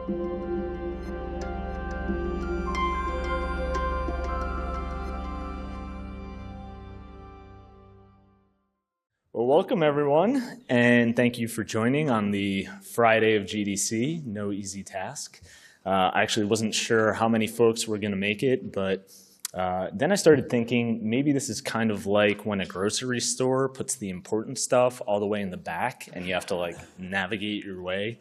Well, welcome everyone, and thank you for joining on the Friday of GDC. No easy task. I actually wasn't sure how many folks were going to make it, but then I started thinking maybe this is kind of like when a grocery store puts the important stuff all the way in the back and you have to like navigate your way.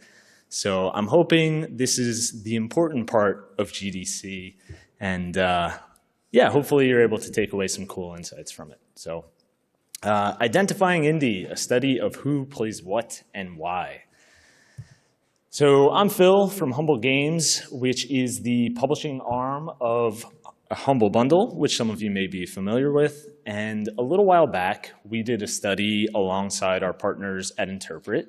So I'm hoping this is the important part of GDC, and yeah, hopefully you're able to take away some cool insights from it. So identifying indie, a study of who plays what and why. So I'm Phil from Humble Games, which is the publishing arm of Humble Bundle, which some of you may be familiar with. And a little while back, we did a study alongside our partners at Interpret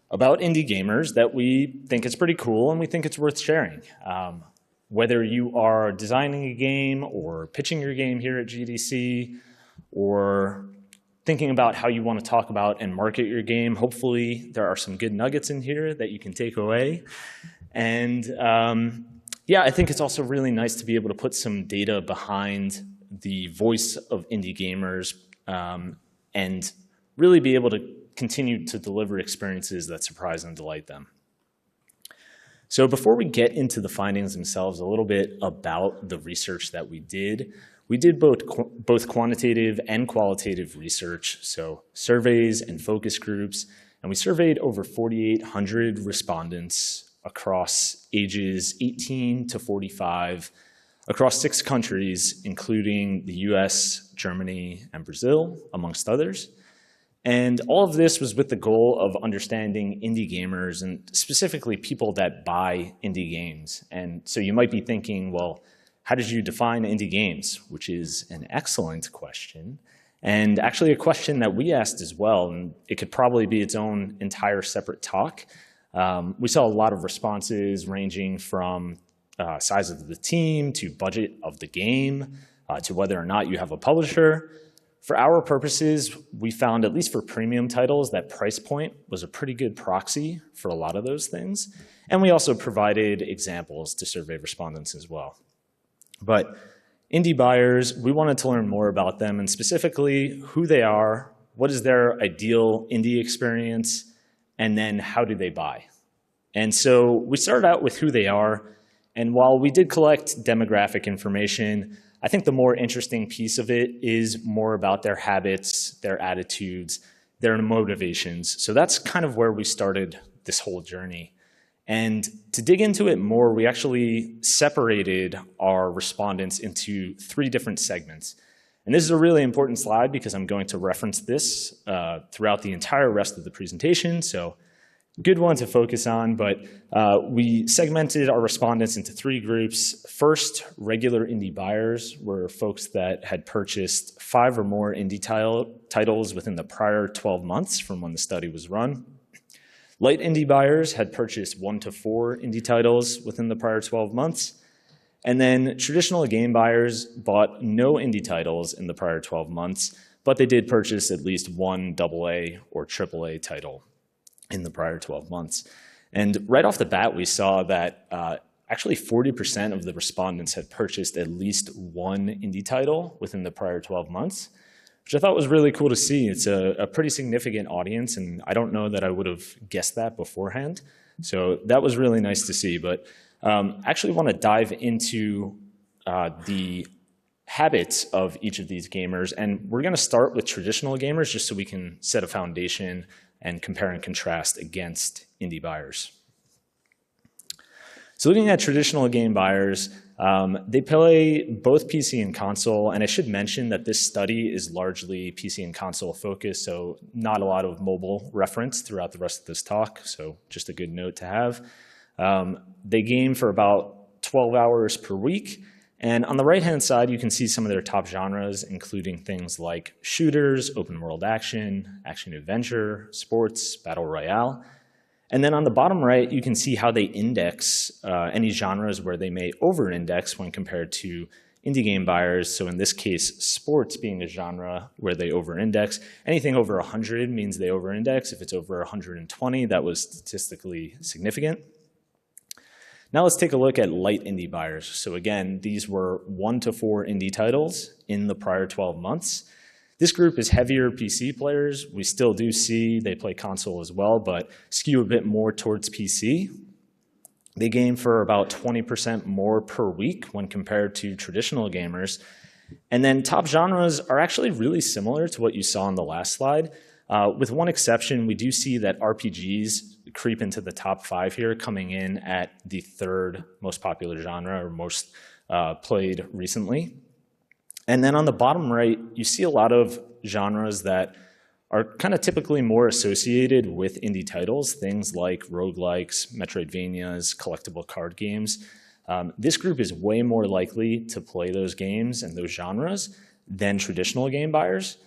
about indie gamers that we think is pretty cool and we think it's worth sharing. Whether you are designing a game or pitching your game here at GDC or thinking about how you want to talk about and market your game, hopefully there are some good nuggets in here that you can take away. And yeah, I think it's also really nice to be able to put some data behind the voice of indie gamers and really be able to continue to deliver experiences that surprise and delight them. So before we get into the findings themselves, a little bit about the research that we did. We did both quantitative and qualitative research, so surveys and focus groups, and we surveyed over 4,800 respondents across ages 18 to 45 across 6 countries, including the US, Germany, and Brazil, amongst others. And all of this was with the goal of understanding indie gamers and specifically people that buy indie games. And so you might be thinking, well, how did you define indie games? Which is an excellent question, and actually a question that we asked as well, and it could probably be its own entire separate talk. We saw a lot of responses ranging from size of the team to budget of the game to whether or not you have a publisher. For our purposes, we found, at least for premium titles, that price point was a pretty good proxy for a lot of those things. And we also provided examples to survey respondents as well. But indie buyers, we wanted to learn more about them and specifically who they are, what is their ideal indie experience, and then how do they buy. And so we started out with who they are, and while we did collect demographic information, I think the more interesting piece of it is more about their habits, their attitudes, their motivations. So that's kind of where we started this whole journey. And to dig into it more, we actually separated our respondents into 3 different segments. And this is a really important slide because I'm going to reference this throughout the entire rest of the presentation. So good one to focus on, but we segmented our respondents into 3 groups. First, regular indie buyers were folks that had purchased 5 or more indie titles within the prior 12 months from when the study was run. Light indie buyers had purchased 1 to 4 indie titles within the prior 12 months. And then traditional game buyers bought no indie titles in the prior 12 months, but they did purchase at least 1 AA or AAA title in the prior 12 months. And right off the bat, we saw that actually 40% of the respondents had purchased at least 1 indie title within the prior 12 months. Which I thought was really cool to see. It's a pretty significant audience, and I don't know that I would have guessed that beforehand. So that was really nice to see. But I actually want to dive into the habits of each of these gamers. And we're going to start with traditional gamers just so we can set a foundation and compare and contrast against indie buyers. So looking at traditional game buyers, they play both PC and console, and I should mention that this study is largely PC and console focused, so not a lot of mobile reference throughout the rest of this talk, so just a good note to have. They game for about 12 hours per week, and on the right-hand side, you can see some of their top genres, including things like shooters, open world action, action-adventure, sports, battle royale. And then on the bottom right, you can see how they index any genres where they may over-index when compared to indie game buyers. So in this case, sports being a genre where they over-index. Anything over 100 means they over-index. If it's over 120, that was statistically significant. Now let's take a look at light indie buyers. So again, these were 1 to 4 indie titles in the prior 12 months. This group is heavier PC players. We still do see they play console as well, but skew a bit more towards PC. They game for about 20% more per week when compared to traditional gamers. And then top genres are actually really similar to what you saw on the last slide. With one exception, we do see that RPGs creep into the top 5 here, coming in at the 3rd most popular genre or most played recently. And then on the bottom right, you see a lot of genres that are kind of typically more associated with indie titles, things like roguelikes, Metroidvanias, collectible card games. This group is way more likely to play those games and those genres than traditional game buyers.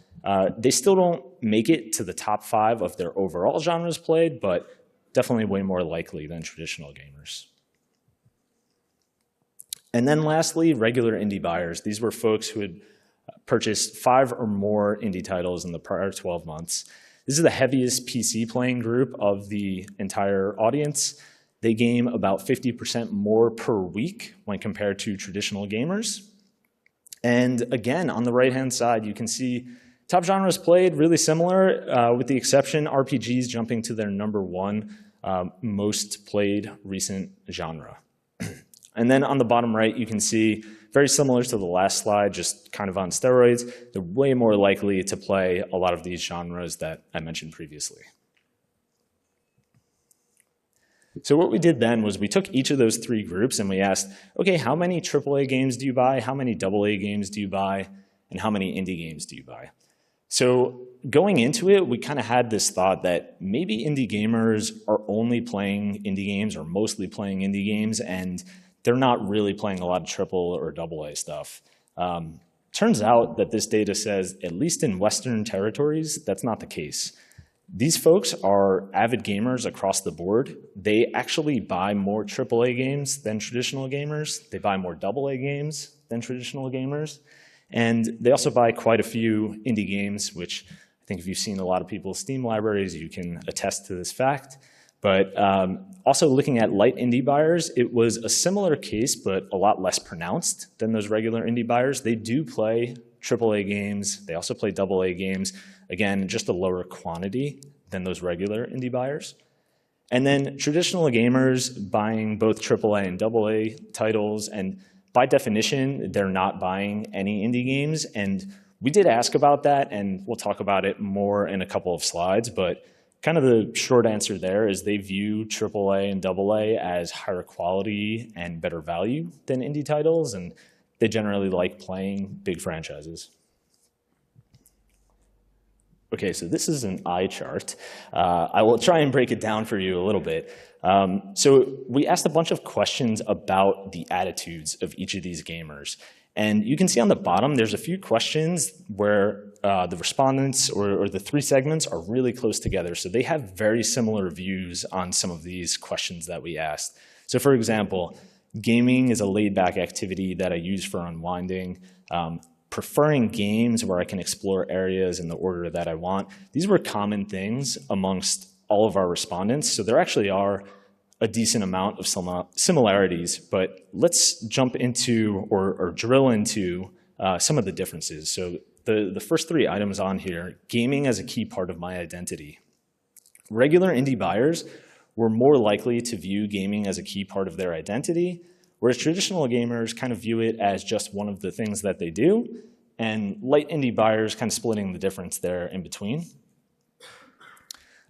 They still don't make it to the top 5 of their overall genres played, but definitely way more likely than traditional gamers. And then lastly, regular indie buyers. These were folks who had purchased 5 or more indie titles in the prior 12 months. This is the heaviest PC playing group of the entire audience. They game about 50% more per week when compared to traditional gamers. And again, on the right-hand side, you can see top genres played really similar, with the exception RPGs jumping to their #1 most played recent genre. And then on the bottom right, you can see, very similar to the last slide, just kind of on steroids, they're way more likely to play a lot of these genres that I mentioned previously. So what we did then was we took each of those 3 groups and we asked, okay, how many AAA games do you buy? How many AA games do you buy? And how many indie games do you buy? So going into it, we kind of had this thought that maybe indie gamers are only playing indie games or mostly playing indie games, and they're not really playing a lot of triple or AA stuff. Turns out that this data says, at least in Western territories, that's not the case. These folks are avid gamers across the board. They actually buy more AAA games than traditional gamers. They buy more AA games than traditional gamers. And they also buy quite a few indie games, which I think if you've seen a lot of people's Steam libraries, you can attest to this fact. But also looking at light indie buyers, it was a similar case, but a lot less pronounced than those regular indie buyers. They do play AAA games. They also play AA games. Again, just a lower quantity than those regular indie buyers. And then traditional gamers buying both AAA and AA titles, and by definition, they're not buying any indie games. And we did ask about that, and we'll talk about it more in a couple of slides, but kind of the short answer there is they view AAA and AA as higher quality and better value than indie titles, and they generally like playing big franchises. Okay, so this is an eye chart. I will try and break it down for you a little bit. So we asked a bunch of questions about the attitudes of each of these gamers. And you can see on the bottom, there's a few questions where the respondents or the 3 segments are really close together. So they have very similar views on some of these questions that we asked. So for example, gaming is a laid-back activity that I use for unwinding. Preferring games where I can explore areas in the order that I want. These were common things amongst all of our respondents. So there actually are a decent amount of similarities, but let's jump into or drill into some of the differences. So the first 3 items on here, gaming as a key part of my identity. Regular indie buyers were more likely to view gaming as a key part of their identity, whereas traditional gamers kind of view it as just one of the things that they do, and light indie buyers kind of splitting the difference there in between.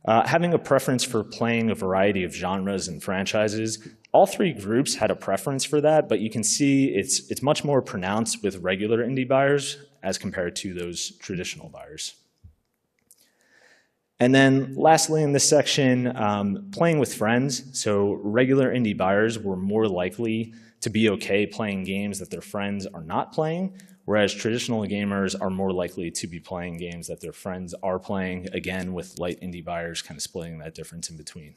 Having a preference for playing a variety of genres and franchises, all 3 groups had a preference for that, but you can see it's much more pronounced with regular indie buyers as compared to those traditional buyers. And then lastly in this section, playing with friends. So regular indie buyers were more likely to be okay playing games that their friends are not playing, whereas traditional gamers are more likely to be playing games that their friends are playing, again, with light indie buyers kind of splitting that difference in between.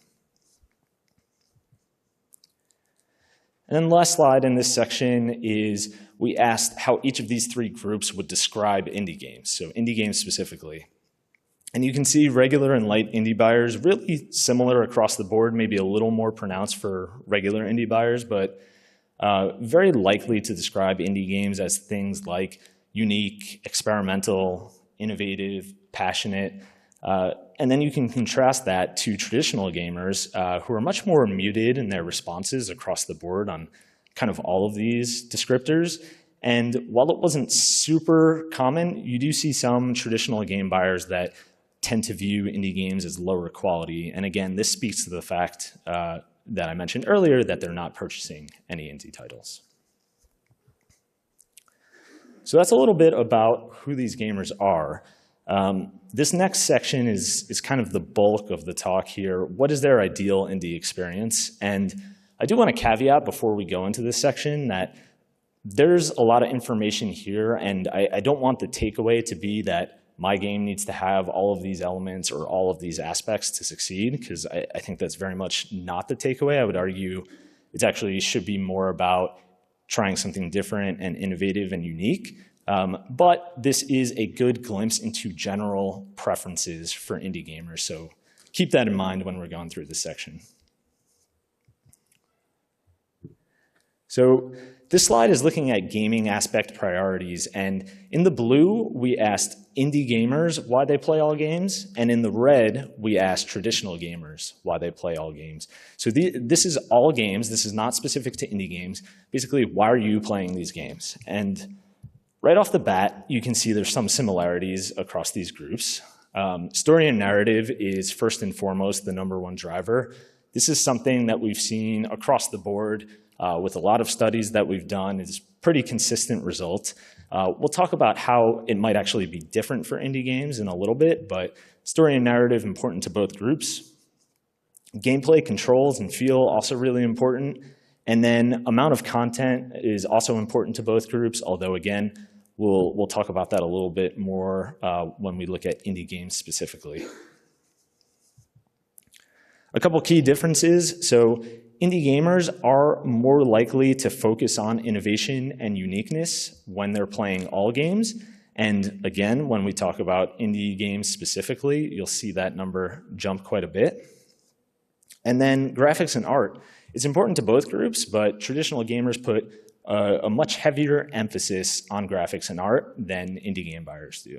And then the last slide in this section is we asked how each of these 3 groups would describe indie games, so indie games specifically. And you can see regular and light indie buyers really similar across the board, maybe a little more pronounced for regular indie buyers, but very likely to describe indie games as things like unique, experimental, innovative, passionate. And then you can contrast that to traditional gamers who are much more muted in their responses across the board on kind of all of these descriptors. And while it wasn't super common, you do see some traditional game buyers that tend to view indie games as lower quality. And again, this speaks to the fact that I mentioned earlier that they're not purchasing any indie titles. So that's a little bit about who these gamers are. This next section is kind of the bulk of the talk here. What is their ideal indie experience? And I do want to caveat before we go into this section that there's a lot of information here, and I don't want the takeaway to be that my game needs to have all of these elements or all of these aspects to succeed, because I think that's very much not the takeaway. I would argue it actually should be more about trying something different and innovative and unique. But this is a good glimpse into general preferences for indie gamers, so keep that in mind when we're going through this section. So this slide is looking at gaming aspect priorities, and in the blue, we asked indie gamers why they play all games, and in the red, we asked traditional gamers why they play all games. So this is all games. This is not specific to indie games. Basically, why are you playing these games? And right off the bat, you can see there's some similarities across these groups. Story and narrative is first and foremost the #1 driver. This is something that we've seen across the board with a lot of studies that we've done. It's a pretty consistent result. We'll talk about how it might actually be different for indie games in a little bit, but story and narrative important to both groups. Gameplay controls and feel also really important. And then amount of content is also important to both groups, although again, we'll talk about that a little bit more when we look at indie games specifically. A couple key differences. So indie gamers are more likely to focus on innovation and uniqueness when they're playing all games. And again, when we talk about indie games specifically, you'll see that number jump quite a bit. And then graphics and art. It's important to both groups, but traditional gamers put a much heavier emphasis on graphics and art than indie game buyers do.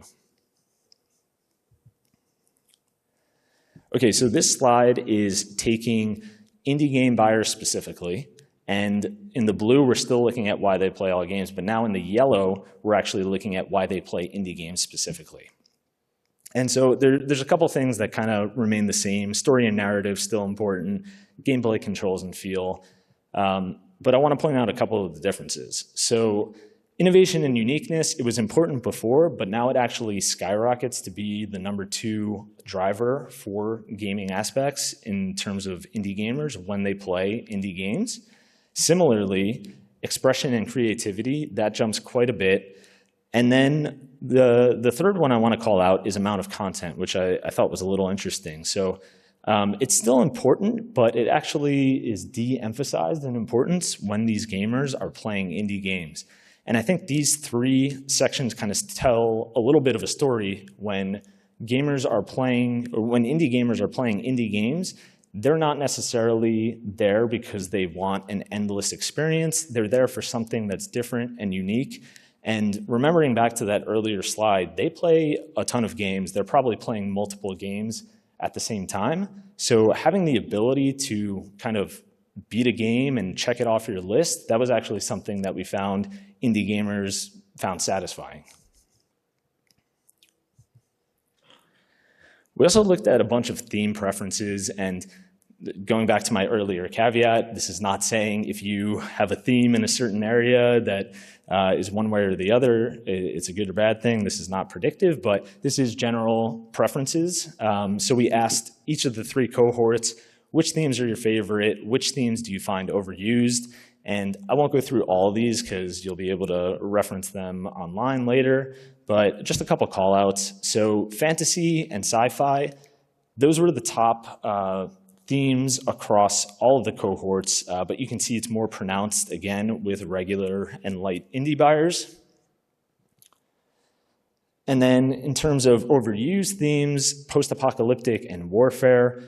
Okay, so this slide is taking indie game buyers specifically, and in the blue, we're still looking at why they play all games, but now in the yellow, we're actually looking at why they play indie games specifically. And so there's a couple things that kind of remain the same. Story and narrative still important, gameplay controls and feel, but I want to point out a couple of the differences. So innovation and uniqueness, it was important before, but now it actually skyrockets to be the #2 driver for gaming aspects in terms of indie gamers when they play indie games. Similarly, expression and creativity, that jumps quite a bit. And then the third one I want to call out is amount of content, which I thought was a little interesting. So it's still important, but it actually is de-emphasized in importance when these gamers are playing indie games. And I think these three sections kind of tell a little bit of a story when gamers are playing, or when indie gamers are playing indie games. They're not necessarily there because they want an endless experience. They're there for something that's different and unique. And remembering back to that earlier slide, they play a ton of games. They're probably playing multiple games at the same time. So having the ability to kind of beat a game and check it off your list, that was actually something that we found indie gamers found satisfying. We also looked at a bunch of theme preferences, and going back to my earlier caveat, this is not saying if you have a theme in a certain area that is one way or the other, it's a good or bad thing. This is not predictive, but this is general preferences. So we asked each of the three cohorts, which themes are your favorite? Which themes do you find overused? And I won't go through all of these because you'll be able to reference them online later, but just a couple call outs. So fantasy and sci-fi, those were the top themes across all of the cohorts, but you can see it's more pronounced again with regular and light indie buyers. And then in terms of overused themes, post-apocalyptic and warfare,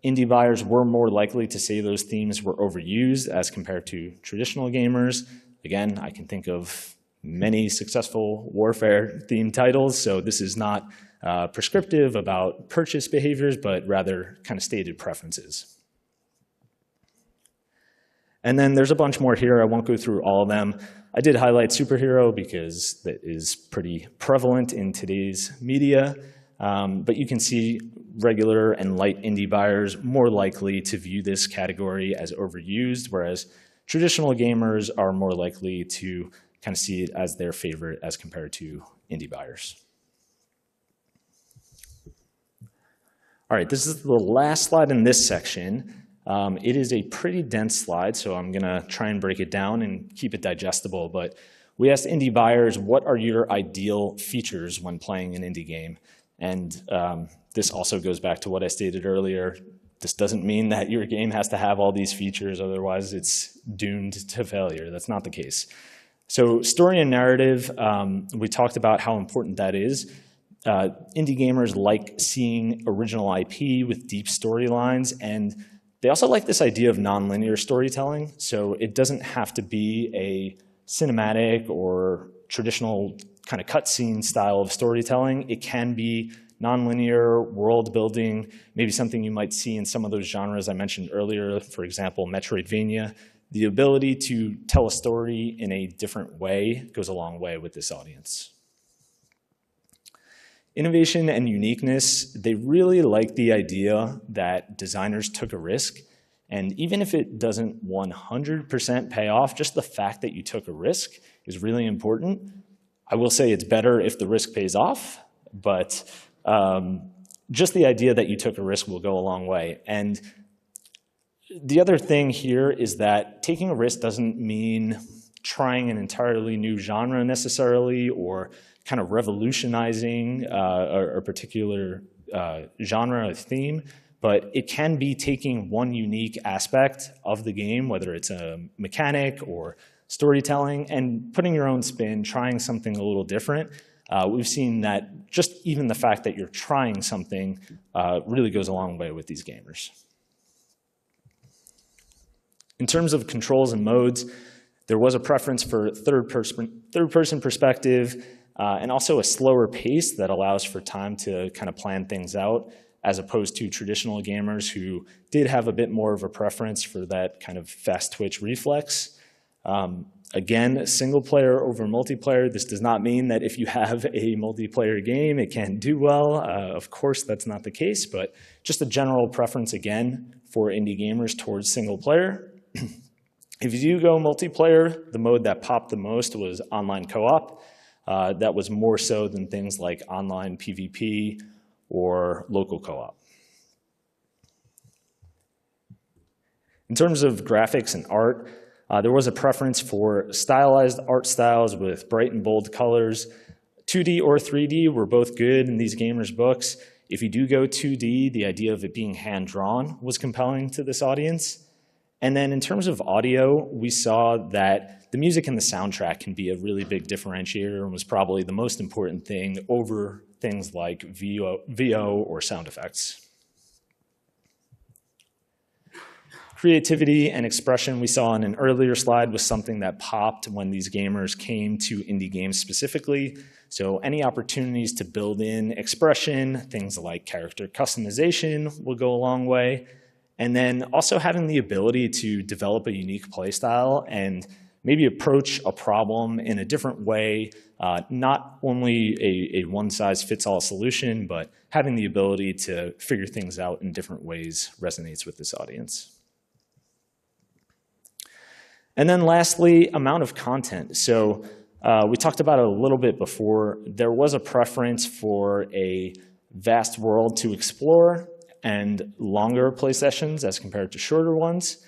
indie buyers were more likely to say those themes were overused as compared to traditional gamers. Again, I can think of many successful warfare-themed titles, so this is not prescriptive about purchase behaviors, but rather kind of stated preferences. And then there's a bunch more here. I won't go through all of them. I did highlight superhero because that is pretty prevalent in today's media, but you can see regular and light indie buyers more likely to view this category as overused, whereas traditional gamers are more likely to kind of see it as their favorite as compared to indie buyers. All right, this is the last slide in this section. It is a pretty dense slide, so I'm going to try and break it down and keep it digestible. But we asked indie buyers, what are your ideal features when playing an indie game? And this also goes back to what I stated earlier. This doesn't mean that your game has to have all these features, otherwise it's doomed to failure. That's not the case. So story and narrative, we talked about how important that is. Indie gamers like seeing original IP with deep storylines, and they also like this idea of nonlinear storytelling. So it doesn't have to be a cinematic or traditional kind of cutscene style of storytelling. It can be nonlinear world building, maybe something you might see in some of those genres I mentioned earlier, for example, Metroidvania. The ability to tell a story in a different way goes a long way with this audience. Innovation and uniqueness, they really like the idea that designers took a risk. And even if it doesn't 100% pay off, just the fact that you took a risk is really important. I will say it's better if the risk pays off, but just the idea that you took a risk will go a long way. And the other thing here is that taking a risk doesn't mean trying an entirely new genre necessarily, or kind of revolutionizing a particular genre or theme, but it can be taking one unique aspect of the game, whether it's a mechanic or storytelling, and putting your own spin, trying something a little different. We've seen that just even the fact that you're trying something really goes a long way with these gamers. In terms of controls and modes, there was a preference for third-person perspective, and also a slower pace that allows for time to kind of plan things out, as opposed to traditional gamers who did have a bit more of a preference for that kind of fast twitch reflex. Again, single player over multiplayer. This does not mean that if you have a multiplayer game, it can't do well. Of course, that's not the case, but just a general preference, again, for indie gamers towards single player. If you do go multiplayer, the mode that popped the most was online co-op. That was more so than things like online PvP or local co-op. In terms of graphics and art, there was a preference for stylized art styles with bright and bold colors. 2D or 3D were both good in these gamers' books. If you do go 2D, the idea of it being hand-drawn was compelling to this audience. And then in terms of audio, we saw that the music and the soundtrack can be a really big differentiator and was probably the most important thing over things like VO or sound effects. Creativity and expression we saw in an earlier slide was something that popped when these gamers came to indie games specifically. So any opportunities to build in expression, things like character customization will go a long way. And then also having the ability to develop a unique playstyle and maybe approach a problem in a different way, not only a one-size-fits-all solution, but having the ability to figure things out in different ways resonates with this audience. And then lastly, amount of content. So we talked about it a little bit before. There was a preference for a vast world to explore and longer play sessions as compared to shorter ones.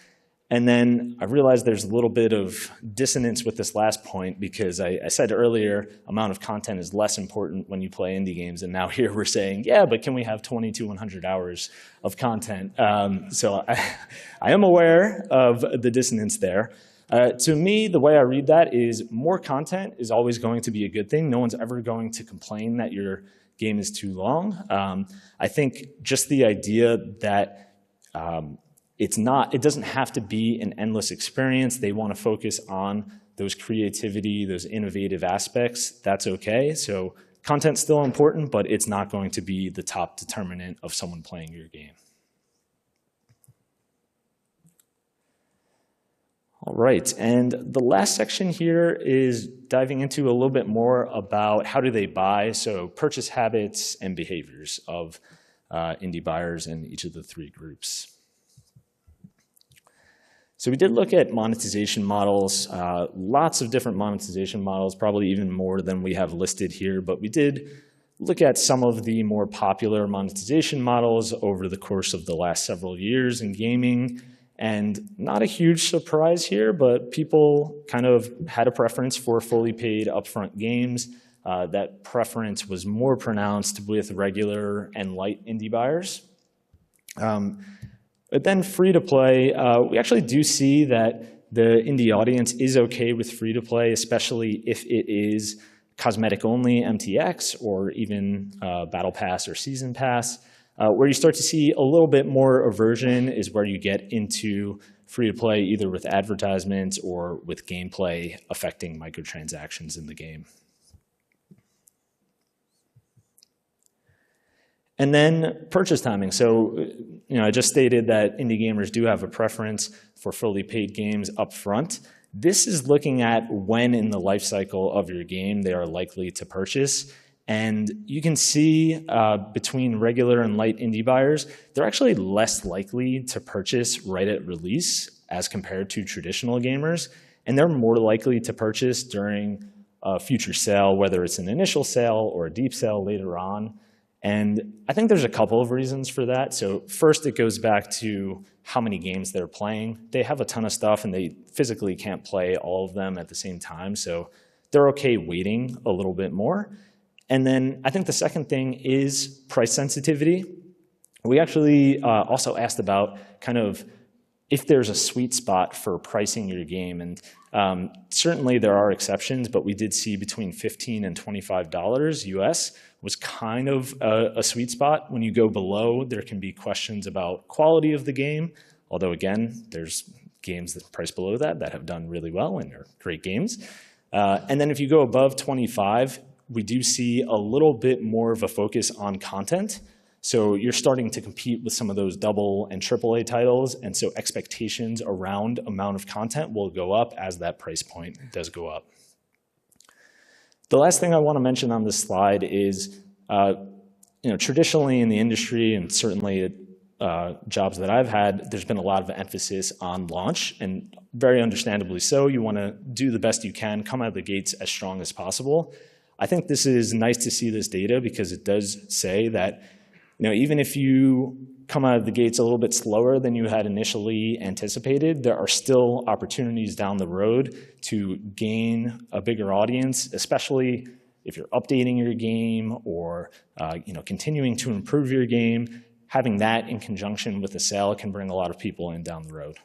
And then I realized there's a little bit of dissonance with this last point because I said earlier, amount of content is less important when you play indie games. And now here we're saying, yeah, but can we have 20 to 100 hours of content? So I am aware of the dissonance there. To me, the way I read that is more content is always going to be a good thing. No one's ever going to complain that your game is too long. I think just the idea that it doesn't have to be an endless experience. They want to focus on those creativity, those innovative aspects. That's okay. So content's still important, but it's not going to be the top determinant of someone playing your game. All right, and the last section here is diving into a little bit more about how do they buy, so purchase habits and behaviors of indie buyers in each of the three groups. So we did look at monetization models, lots of different monetization models, probably even more than we have listed here, but we did look at some of the more popular monetization models over the course of the last several years in gaming. And not a huge surprise here, but people kind of had a preference for fully paid upfront games. That preference was more pronounced with regular and light indie buyers. But then free-to-play, we actually do see that the indie audience is okay with free-to-play, especially if it is cosmetic-only MTX or even Battle Pass or Season Pass. Where you start to see a little bit more aversion is where you get into free-to-play, either with advertisements or with gameplay affecting microtransactions in the game. And then purchase timing. So, I just stated that indie gamers do have a preference for fully paid games up front. This is looking at when in the life cycle of your game they are likely to purchase. And you can see between regular and light indie buyers, they're actually less likely to purchase right at release as compared to traditional gamers. And they're more likely to purchase during a future sale, whether it's an initial sale or a deep sale later on. And I think there's a couple of reasons for that. So first, it goes back to how many games they're playing. They have a ton of stuff, and they physically can't play all of them at the same time. So they're okay waiting a little bit more. And then I think the second thing is price sensitivity. We actually also asked about kind of if there's a sweet spot for pricing your game. And certainly there are exceptions, but we did see between $15 and $25 US was kind of a sweet spot. When you go below, there can be questions about quality of the game. Although again, there's games that price below that have done really well and are great games. And then if you go above 25, we do see a little bit more of a focus on content. So you're starting to compete with some of those double and triple A titles, and so expectations around amount of content will go up as that price point does go up. The last thing I want to mention on this slide is, traditionally in the industry, and certainly jobs that I've had, there's been a lot of emphasis on launch, and very understandably so. You want to do the best you can, come out of the gates as strong as possible. I think this is nice to see this data because it does say that even if you come out of the gates a little bit slower than you had initially anticipated, there are still opportunities down the road to gain a bigger audience, especially if you're updating your game or continuing to improve your game. Having that in conjunction with a sale can bring a lot of people in down the road.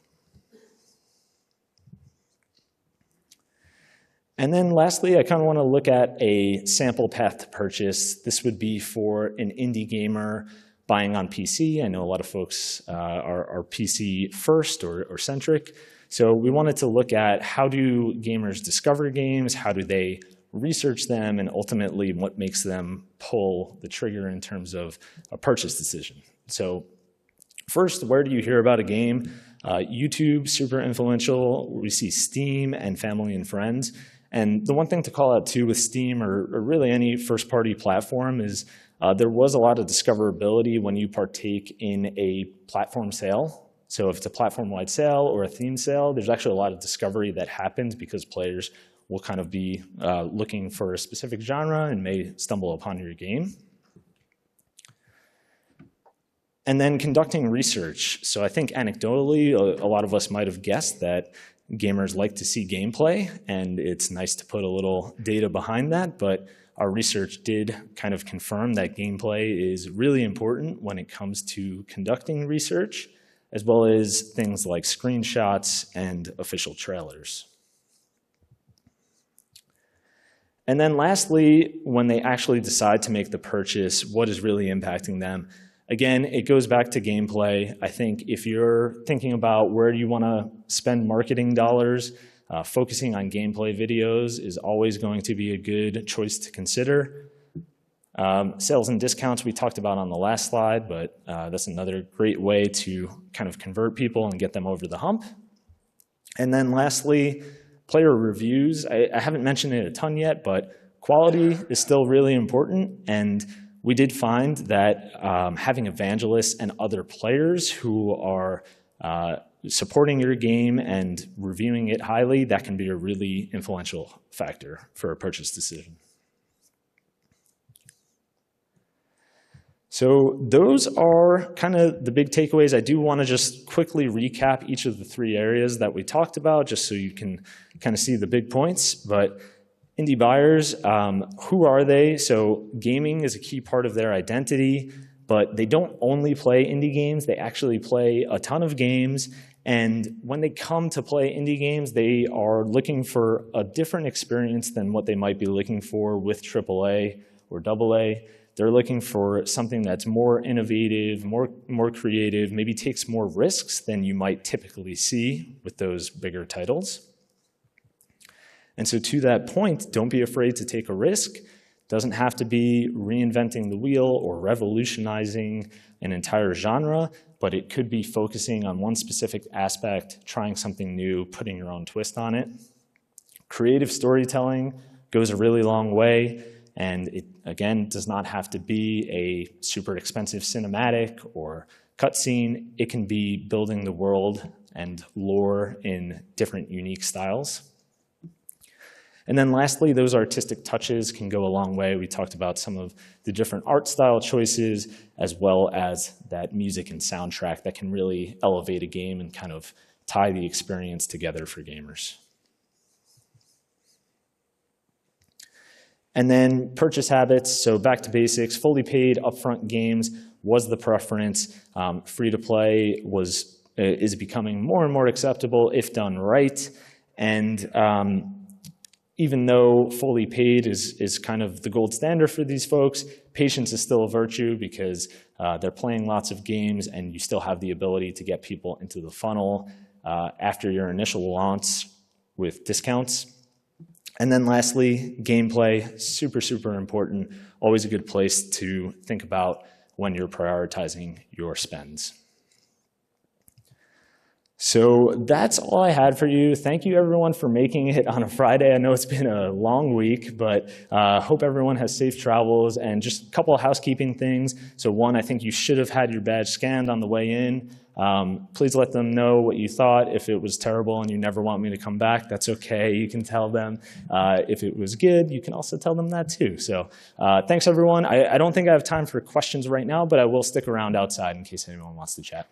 And then lastly, I kind of want to look at a sample path to purchase. This would be for an indie gamer buying on PC. I know a lot of folks are PC first or centric. So we wanted to look at how do gamers discover games, how do they research them, and ultimately what makes them pull the trigger in terms of a purchase decision. So first, where do you hear about a game? YouTube, super influential. We see Steam and family and friends. And the one thing to call out too with Steam or really any first-party platform is there was a lot of discoverability when you partake in a platform sale. So if it's a platform-wide sale or a theme sale, there's actually a lot of discovery that happens because players will kind of be looking for a specific genre and may stumble upon your game. And then conducting research. So I think anecdotally, a lot of us might have guessed that gamers like to see gameplay, and it's nice to put a little data behind that, but our research did kind of confirm that gameplay is really important when it comes to conducting research. as well as things like screenshots and official trailers. And then lastly, when they actually decide to make the purchase, what is really impacting them? Again, it goes back to gameplay. I think if you're thinking about where you want to spend marketing dollars, focusing on gameplay videos is always going to be a good choice to consider. Sales and discounts we talked about on the last slide, but that's another great way to kind of convert people and get them over the hump. And then lastly, player reviews. I haven't mentioned it a ton yet, but quality is still really important. And we did find that having evangelists and other players who are supporting your game and reviewing it highly, that can be a really influential factor for a purchase decision. So those are kind of the big takeaways. I do want to just quickly recap each of the 3 areas that we talked about, just so you can kind of see the big points. But indie buyers, who are they? So gaming is a key part of their identity, but they don't only play indie games. They actually play a ton of games. And when they come to play indie games, they are looking for a different experience than what they might be looking for with AAA or AA. They're looking for something that's more innovative, more creative, maybe takes more risks than you might typically see with those bigger titles. And so to that point, don't be afraid to take a risk. Doesn't have to be reinventing the wheel or revolutionizing an entire genre, but it could be focusing on one specific aspect, trying something new, putting your own twist on it. Creative storytelling goes a really long way. And it, again, does not have to be a super expensive cinematic or cutscene. It can be building the world and lore in different unique styles. And then lastly, those artistic touches can go a long way. We talked about some of the different art style choices, as well as that music and soundtrack that can really elevate a game and kind of tie the experience together for gamers. And then purchase habits, so back to basics, fully paid upfront games was the preference. Free-to-play is becoming more and more acceptable if done right. And even though fully paid is kind of the gold standard for these folks, patience is still a virtue because they're playing lots of games and you still have the ability to get people into the funnel after your initial launch with discounts. And then lastly, gameplay, super, super important. Always a good place to think about when you're prioritizing your spends. So that's all I had for you. Thank you everyone for making it on a Friday. I know it's been a long week, but hope everyone has safe travels. And just a couple of housekeeping things. So one, I think you should have had your badge scanned on the way in. Please let them know what you thought. If it was terrible and you never want me to come back, that's okay. You can tell them. If it was good, you can also tell them that too. So thanks everyone. I don't think I have time for questions right now, but I will stick around outside in case anyone wants to chat.